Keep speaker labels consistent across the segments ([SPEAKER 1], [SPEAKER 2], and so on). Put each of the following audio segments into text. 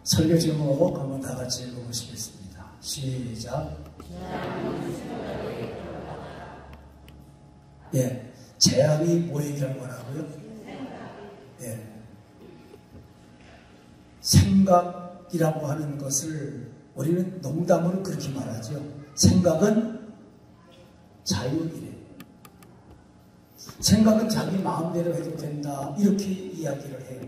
[SPEAKER 1] 설교 제목 한번 다 같이 읽어보시겠습니다. 시작. 예, 재앙이 뭐 얘기하는 거라고요? 예, 생각이라고 하는 것을 우리는 농담으로 그렇게 말하죠. 생각은 자유이래. 생각은 자기 마음대로 해도 된다, 이렇게 이야기를 해요.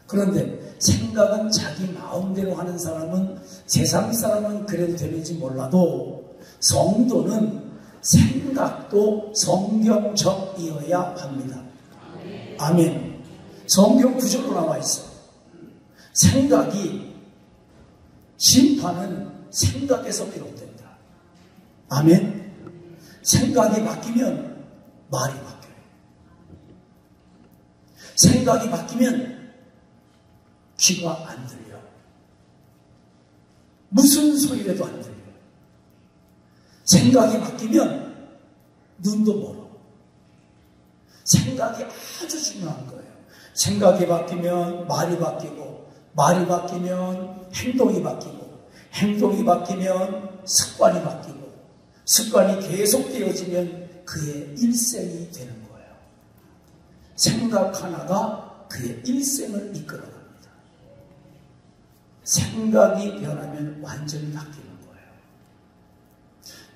[SPEAKER 1] 그런데 생각은 자기 마음대로 하는 사람은, 세상 사람은 그래도 되는지 몰라도 성도는 생각도 성경적이어야 합니다. 아멘. 성경 구절로 나와 있어. 생각이, 심판은 생각에서 비롯된다. 아멘. 생각이 바뀌면 말이 바뀌어요. 생각이 바뀌면 귀가 안 들려. 무슨 소리라도 안 들려. 생각이 바뀌면 눈도 멀어. 생각이 아주 중요한 거예요. 생각이 바뀌면 말이 바뀌고, 말이 바뀌면 행동이 바뀌고, 행동이 바뀌면 습관이 바뀌고, 습관이 계속되어지면 그의 일생이 되는 거예요. 생각 하나가 그의 일생을 이끌어갑니다. 생각이 변하면 완전히 바뀌는 거예요.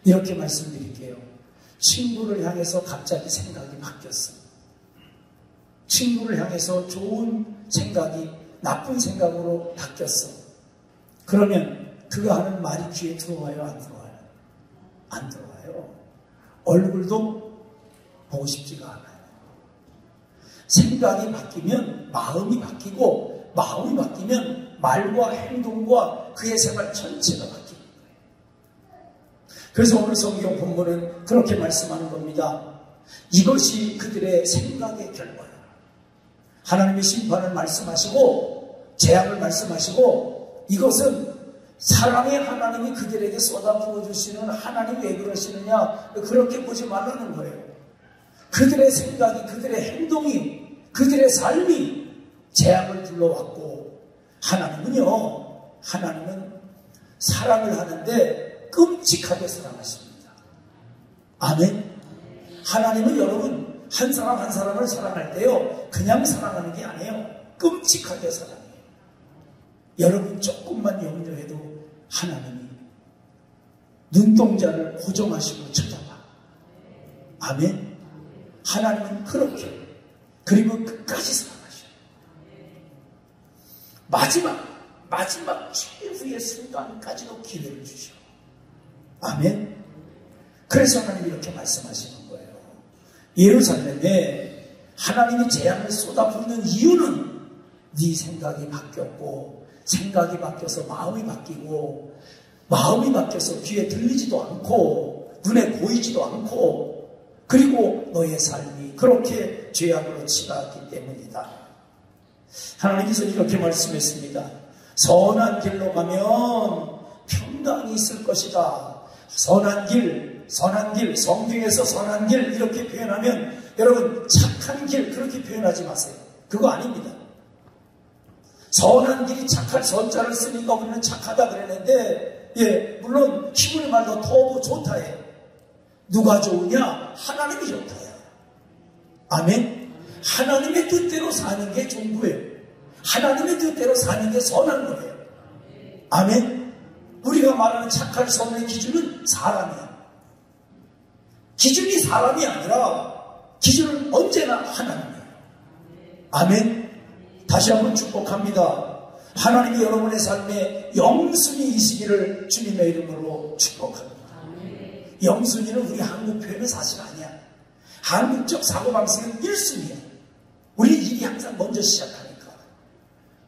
[SPEAKER 1] 이렇게 말씀드릴게요. 친구를 향해서 갑자기 생각이 바뀌었어. 친구를 향해서 좋은 생각이 나쁜 생각으로 바뀌었어. 그러면 그가 하는 말이 귀에 들어와요, 안 들어와요? 안 들어와요. 얼굴도 보고 싶지가 않아요. 생각이 바뀌면 마음이 바뀌고, 마음이 바뀌면 말과 행동과 그의 생활 전체가 바뀌는 거예요. 그래서 오늘 성경 본문은 그렇게 말씀하는 겁니다. 이것이 그들의 생각의 결과다. 하나님의 심판을 말씀하시고 재앙을 말씀하시고, 이것은 사랑의 하나님이 그들에게 쏟아부어 주시는, 하나님이 왜 그러시느냐, 그렇게 보지 말라는 거예요. 그들의 생각이, 그들의 행동이, 그들의 삶이 재앙을 불러왔고, 하나님은 사랑을 하는데 끔찍하게 사랑하십니다. 아멘. 하나님은 여러분 한 사람 한 사람을 사랑할 때요, 그냥 사랑하는 게 아니에요. 끔찍하게 사랑해요. 여러분 조금만 염려해도 하나님이 눈동자를 고정하시고 쳐다봐. 아멘. 하나님은 그렇게, 그리고 끝까지 사랑하셔요. 마지막 최후의 순간까지도 기회를 주셔. 아멘. 그래서 하나님이 이렇게 말씀하시는 거예요. 예루살렘에 하나님이 재앙을 쏟아붓는 이유는 네 생각이 바뀌었고, 생각이 바뀌어서 마음이 바뀌고, 마음이 바뀌어서 귀에 들리지도 않고 눈에 보이지도 않고, 그리고 너의 삶이 그렇게 죄악으로 치닫기 때문이다. 하나님께서 이렇게 말씀했습니다. 선한 길로 가면 평강이 있을 것이다. 선한 길, 성경에서 선한 길 이렇게 표현하면, 여러분 착한 길 그렇게 표현하지 마세요. 그거 아닙니다. 선한 길이 착한 선자를 쓰니까 우리는 착하다 그랬는데, 예, 물론 히브리 말로 토부 좋다 해요. 누가 좋으냐? 하나님이 좋다 해요. 아멘. 하나님의 뜻대로 사는 게 좋은 거예요. 하나님의 뜻대로 사는 게 선한 거예요. 아멘. 우리가 말하는 착한 선의 기준은 사람이야. 기준이 사람이 아니라 기준은 언제나 하나님이에요. 아멘. 다시 한번 축복합니다. 하나님이 여러분의 삶에 영순이이시기를 주님의 이름으로 축복합니다. 영순이는 우리 한국 표현은 사실 아니야. 한국적 사고방식은 1순위야. 우리 일이 항상 먼저 시작하니까.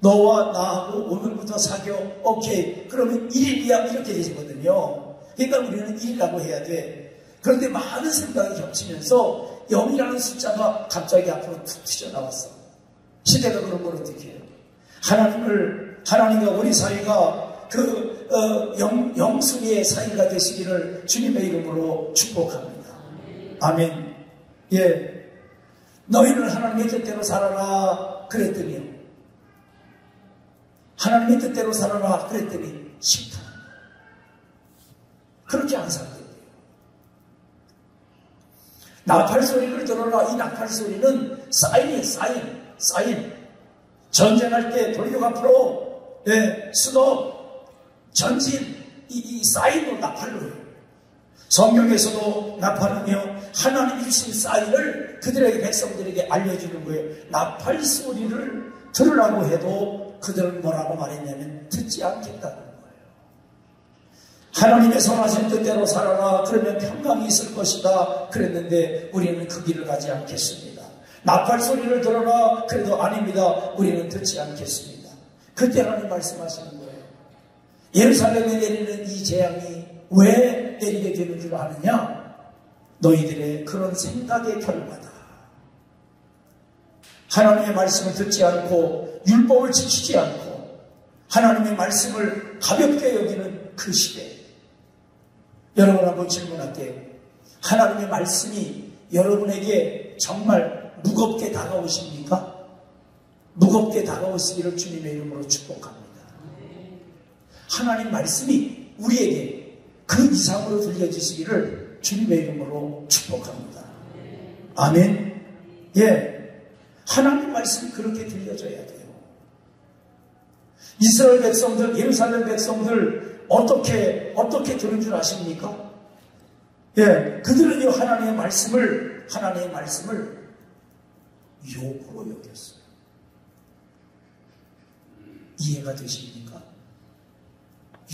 [SPEAKER 1] 너와 나하고 오늘부터 사겨, 오케이, 그러면 1일이야, 이렇게 되거든요. 그러니까 우리는 1이라고 해야 돼. 그런데 많은 생각이 겹치면서 0이라는 숫자가 갑자기 앞으로 툭 튀어나왔어. 시대가 그런 걸 어떻게 해요? 하나님과 우리 사이가 영순이의 사이가 되시기를 주님의 이름으로 축복합니다. 아멘. 예. 너희는 하나님의 뜻대로 살아라 그랬더니요, 하나님의 뜻대로 살아라 그랬더니 싫다. 그렇게 항상 된대요. 나팔 소리를 들어라. 이 나팔 소리는 사인이에요. 사인. 전쟁할 때 돌격 앞으로, 스톱, 전진, 이 사인으로 나팔로 해요. 성경에서도 나팔은요, 하나님이 주신 사인을 그들에게, 백성들에게 알려주는 거예요. 나팔 소리를 들으라고 해도 그들은 뭐라고 말했냐면 듣지 않겠다는 거예요. 하나님의 선하신 뜻대로 살아라. 그러면 평강이 있을 것이다. 그랬는데 우리는 그 길을 가지 않겠습니다. 나팔 소리를 들어라. 그래도 아닙니다. 우리는 듣지 않겠습니다. 그때 하나님 말씀하시는 거예요. 예루살렘에 내리는 이 재앙이 왜 내리게 되는 줄 아느냐? 너희들의 그런 생각의 결과다. 하나님의 말씀을 듣지 않고 율법을 지키지 않고 하나님의 말씀을 가볍게 여기는 그 시대. 여러분 한번 질문할게요. 하나님의 말씀이 여러분에게 정말 무겁게 다가오십니까? 무겁게 다가오시기를 주님의 이름으로 축복합니다. 하나님 말씀이 우리에게 그 이상으로 들려지시기를 주님의 이름으로 축복합니다. 아멘. 하나님 말씀이 그렇게 들려져야 돼요. 이스라엘 백성들, 예루살렘 백성들 어떻게 들은 줄 아십니까? 그들은요 하나님의 말씀을 욕으로 여겼어요. 이해가 되십니까?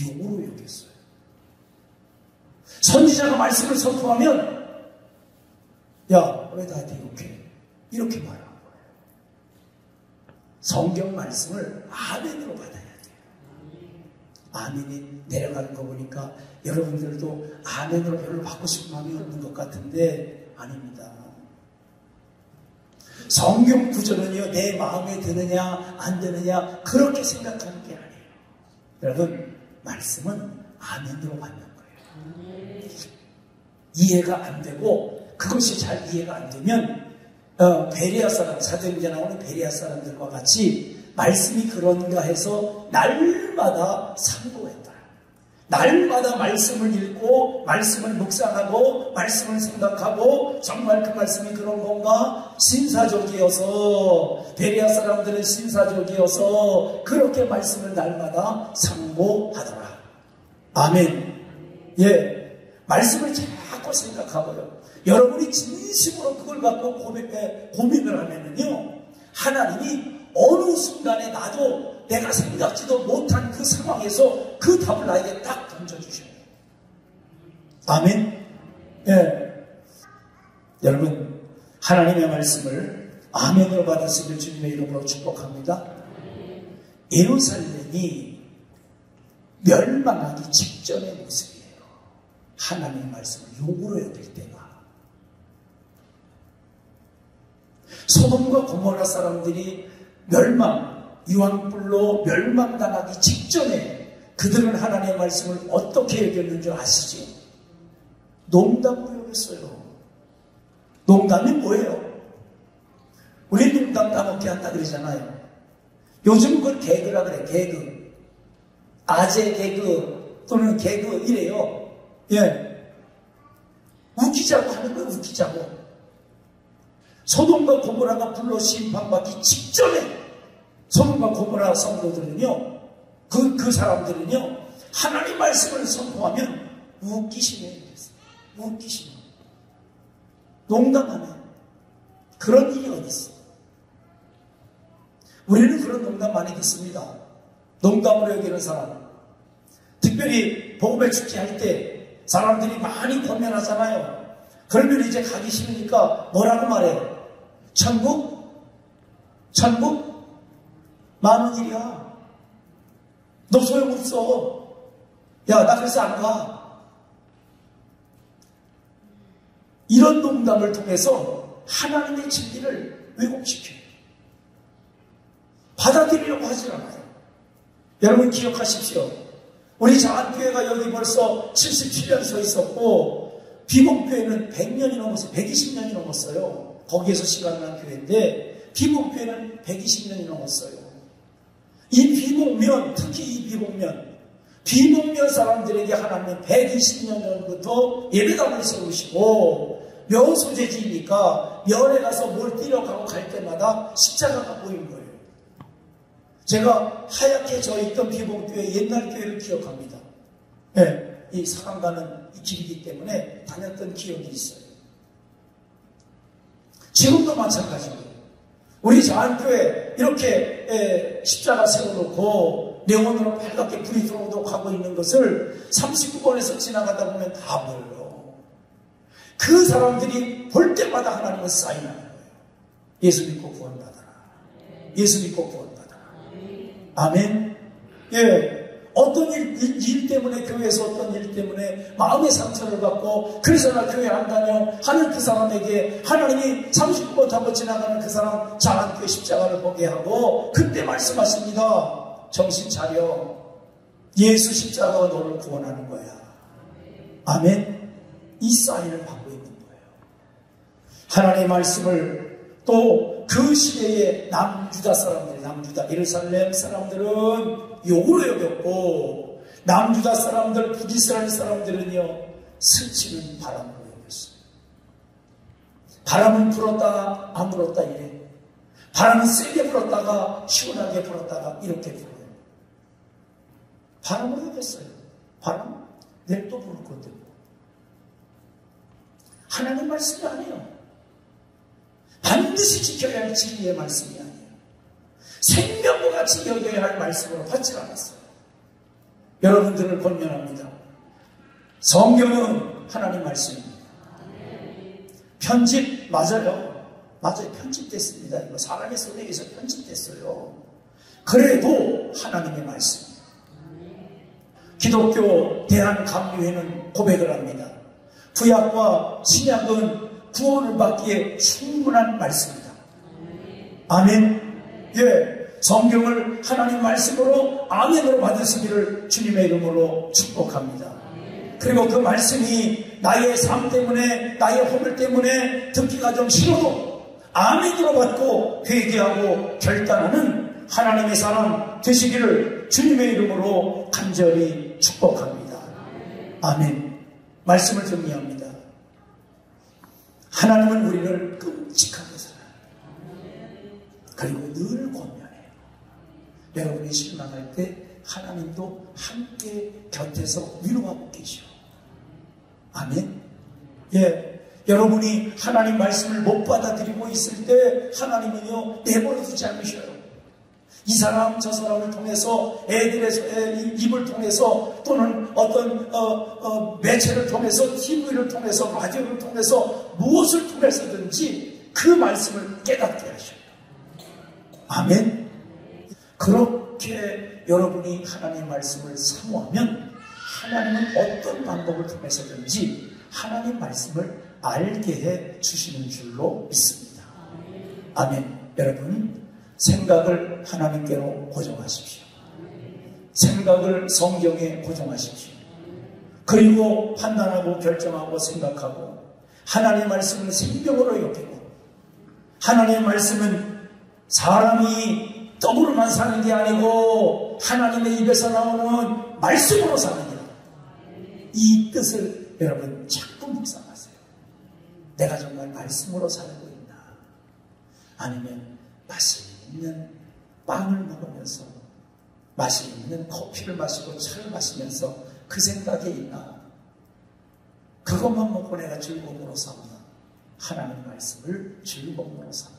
[SPEAKER 1] 욕으로 여겼어요. 선지자가 말씀을 선포하면 야, 왜 나한테 욕해? 이렇게 말하는 거예요. 성경 말씀을 아멘으로 받아야 돼요. 아멘이 내려가는 거 보니까 여러분들도 아멘으로 별로 받고 싶은 마음이 없는 것 같은데 아닙니다. 성경 구절은요 내 마음에 드느냐 안 드느냐 그렇게 생각하는 게 아니에요. 여러분 말씀은 아멘으로 받는 거예요. 이해가 안 되고 그것이 잘 이해가 안 되면 베레아 사람, 사도행전에 나오는 베레아 사람들과 같이 말씀이 그런가 해서 날마다 상고했다. 날마다 말씀을 읽고 말씀을 묵상하고 말씀을 생각하고 정말 그 말씀이 그런 건가? 신사적이어서 베레아 사람들은 신사적이어서 그렇게 말씀을 날마다 상고하더라. 아멘. 말씀을 자꾸 생각하고요. 여러분이 진심으로 그걸 갖고 고민을 하면은요, 하나님이 어느 순간에 나도 내가 생각지도 못한 그 상황에서 그 답을 나에게 딱 던져주셔요. 아멘. 여러분, 하나님의 말씀을 아멘으로 받았으길 주님의 이름으로 축복합니다. 예루살렘이 멸망하기 직전의 모습이에요. 하나님의 말씀을 욕으로 여길 때가. 소돔과 고모라 사람들이 유황불로 멸망당하기 직전에 그들은 하나님의 말씀을 어떻게 여겼는 줄 아시죠? 농담으로 여겼어요. 농담이 뭐예요? 우리 농담 따먹게 한다 그러잖아요. 요즘 그걸 개그라 그래. 개그. 아재 개그 또는 개그 이래요. 웃기자고 하는 거예요. 웃기자고. 소돔과 고모라가 불로 심판받기 직전에 소돔과 고모라 성도들은요, 그 사람들은요, 하나님 말씀을 선포하면 웃기시네요. 웃기시네. 농담하네. 그런 일이 어디 있어? 우리는 그런 농담 많이 듣습니다. 농담으로 여기는 사람. 특별히 복음의 축제 할 때 사람들이 많이 권면하잖아요. 그러면 이제 가기 싫으니까 뭐라고 말해요? 천국? 많은 일이야. 너 소용없어. 야, 나 그래서 안 가. 이런 농담을 통해서 하나님의 진리를 왜곡시켜요. 받아들이려고 하지 않아요. 여러분 기억하십시오. 우리 장안교회가 여기 벌써 77년 서 있었고 비목교회는 100년이 넘었어요. 120년이 넘었어요. 거기에서 시간을 한 교회인데 비목교회는 120년이 넘었어요. 이 비목 비복면, 특히 이 비복면 사람들에게 하나님은 120년 전부터 예배당을 세우시고, 면 소재지니까 면에 가서 뭘 띠러 가고 갈 때마다 십자가가 보이는 거예요. 제가 하얗게 져 있던 비복교회 옛날 교회를 기억합니다. 네, 이 사람 가는 이 길이기 때문에 다녔던 기억이 있어요. 지금도 마찬가지고요. 우리 자한교회 이렇게 십자가 세워놓고 네온으로 빨갛게 불이 들어오도록 하고 있는 것을 39번에서 지나가다 보면 다 보여요. 그 사람들이 볼 때마다 하나님은 사인하는 거예요. 예수 믿고 구원받아라. 예수 믿고 구원받아라. 아멘. 예. 어떤 일 때문에, 교회에서 어떤 일 때문에 마음의 상처를 받고 그래서 나 교회 안 다녀 하는 그 사람에게 하나님이 39번 타고 지나가는 그 사람 자한교회 십자가를 보게 하고 그때 말씀하십니다. 정신 차려. 예수 십자가가 너를 구원하는 거야. 아멘. 이 사인을 받고 있는 거예요. 하나님의 말씀을 또 그 시대의 남유다 사람들, 남유다 예루살렘 사람들은 욕으로 여겼고, 남유다 사람들, 북이스라엘 사람들은요 스치는 바람으로 여겼어요. 바람은 불었다가 안 불었다 이래. 바람은 세게 불었다가 시원하게 불었다가 이렇게 불어요. 바람으로 여겼어요. 바람 내일 또 부를 건데. 하나님 말씀이 아니에요. 반드시 지켜야 할 진리의 말씀이 아니에요. 생명과 같이 여겨야 할 말씀으로 받지 않았어요. 여러분들을 권면합니다. 성경은 하나님 말씀입니다. 편집 맞아요. 편집됐습니다. 이거 사람의 손에 의해서 편집됐어요. 그래도 하나님의 말씀. 기독교 대한감리회는 고백을 합니다. 구약과 신약은 구원을 받기에 충분한 말씀입니다. 아멘. 예, 성경을 하나님 말씀으로 아멘으로 받으시기를 주님의 이름으로 축복합니다. 그리고 그 말씀이 나의 삶 때문에, 나의 허물 때문에 듣기가 좀 싫어도 아멘으로 받고 회개하고 결단하는 하나님의 사람 되시기를 주님의 이름으로 간절히 축복합니다. 아멘. 말씀을 정리합니다. 하나님은 우리를 끔찍하게 사랑합니다. 그리고 늘 권면해요. 여러분이 실망할 때 하나님도 함께 곁에서 위로하고 계셔. 아멘. 예, 여러분이 하나님 말씀을 못 받아들이고 있을 때 하나님은요 내버려 두지 않으셔요. 이 사람 저 사람을 통해서, 애들의 입을 통해서, 또는 어떤 매체를 통해서, TV를 통해서, 라디오를 통해서, 무엇을 통해서든지 그 말씀을 깨닫게 하셔요. 아멘. 그렇게 여러분이 하나님의 말씀을 사모하면 하나님은 어떤 방법을 통해서든지 하나님 말씀을 알게 해 주시는 줄로 믿습니다. 아멘. 여러분, 생각을 하나님께로 고정하십시오. 생각을 성경에 고정하십시오. 그리고 판단하고 결정하고 생각하고 하나님의 말씀을 생명으로 여기고, 하나님의 말씀은 사람이 떡으로만 사는 게 아니고 하나님의 입에서 나오는 말씀으로 사는 게, 이 뜻을 여러분 자꾸 묵상하세요. 내가 정말 말씀으로 살고 있나? 아니면 맛있는 빵을 먹으면서, 맛있는 커피를 마시고 차를 마시면서 그 생각에 있나? 그것만 먹고 내가 즐거움으로 사나? 하나님 말씀을 즐거움으로 사나?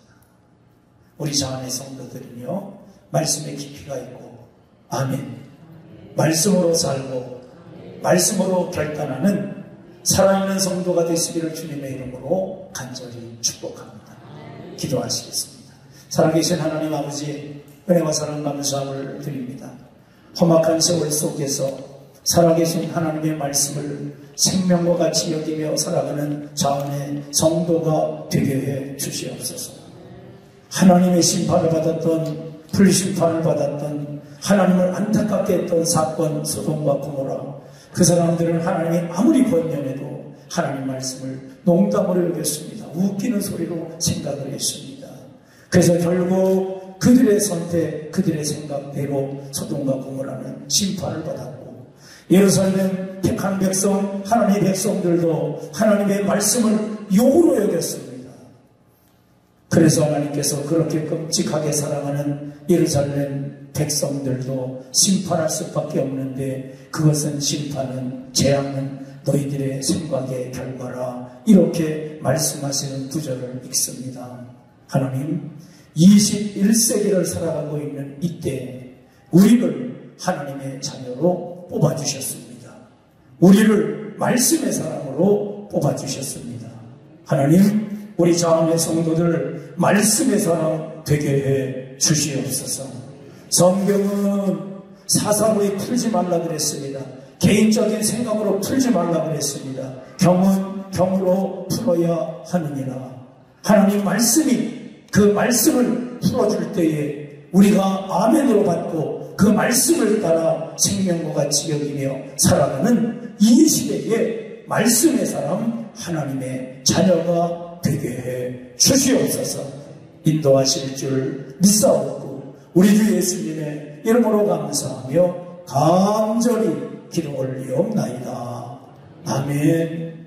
[SPEAKER 1] 우리 자안의 성도들은요 말씀에 깊이가 있고, 아멘, 말씀으로 살고 말씀으로 결단하는 살아있는 성도가 되시기를 주님의 이름으로 간절히 축복합니다. 기도하시겠습니다. 살아계신 하나님 아버지, 은혜와 사랑 감사함을 드립니다. 험악한 세월 속에서 살아계신 하나님의 말씀을 생명과 같이 여기며 살아가는 자원의 성도가 되게 해 주시옵소서. 하나님의 심판을 받았던, 불심판을 받았던, 하나님을 안타깝게 했던 사건 소돔과 고모라, 그 사람들은 하나님이 아무리 권면해도 하나님 말씀을 농담으로 여겼습니다. 웃기는 소리로 생각을 했습니다. 그래서 결국 그들의 선택, 그들의 생각대로 소돔과 고모라는 심판을 받았고, 예루살렘 택한 백성, 하나님의 백성들도 하나님의 말씀을 욕으로 여겼습니다. 그래서 하나님께서 그렇게 끔찍하게 사랑하는 예루살렘 백성들도 심판할 수밖에 없는데, 그것은 심판은, 재앙은 너희들의 생각의 결과라, 이렇게 말씀하시는 구절을 읽습니다. 하나님, 21세기를 살아가고 있는 이때 우리를 하나님의 자녀로 뽑아주셨습니다. 우리를 말씀의 사람으로 뽑아주셨습니다. 하나님, 우리 자원의 성도들 말씀의 사람 되게 해 주시옵소서. 성경은 사상으로 풀지 말라 그랬습니다. 개인적인 생각으로 풀지 말라 그랬습니다. 경은 경으로 풀어야 하느니라. 하나님 말씀이, 그 말씀을 풀어줄 때에 우리가 아멘으로 받고 그 말씀을 따라 생명과 같이 여기며 살아가는 이 시대에 말씀의 사람, 하나님의 자녀가 되게 해 주시옵소서. 인도하실 줄 믿사옵고 우리 주 예수님의 이름으로 감사하며 간절히 기도 올리옵나이다. 아멘.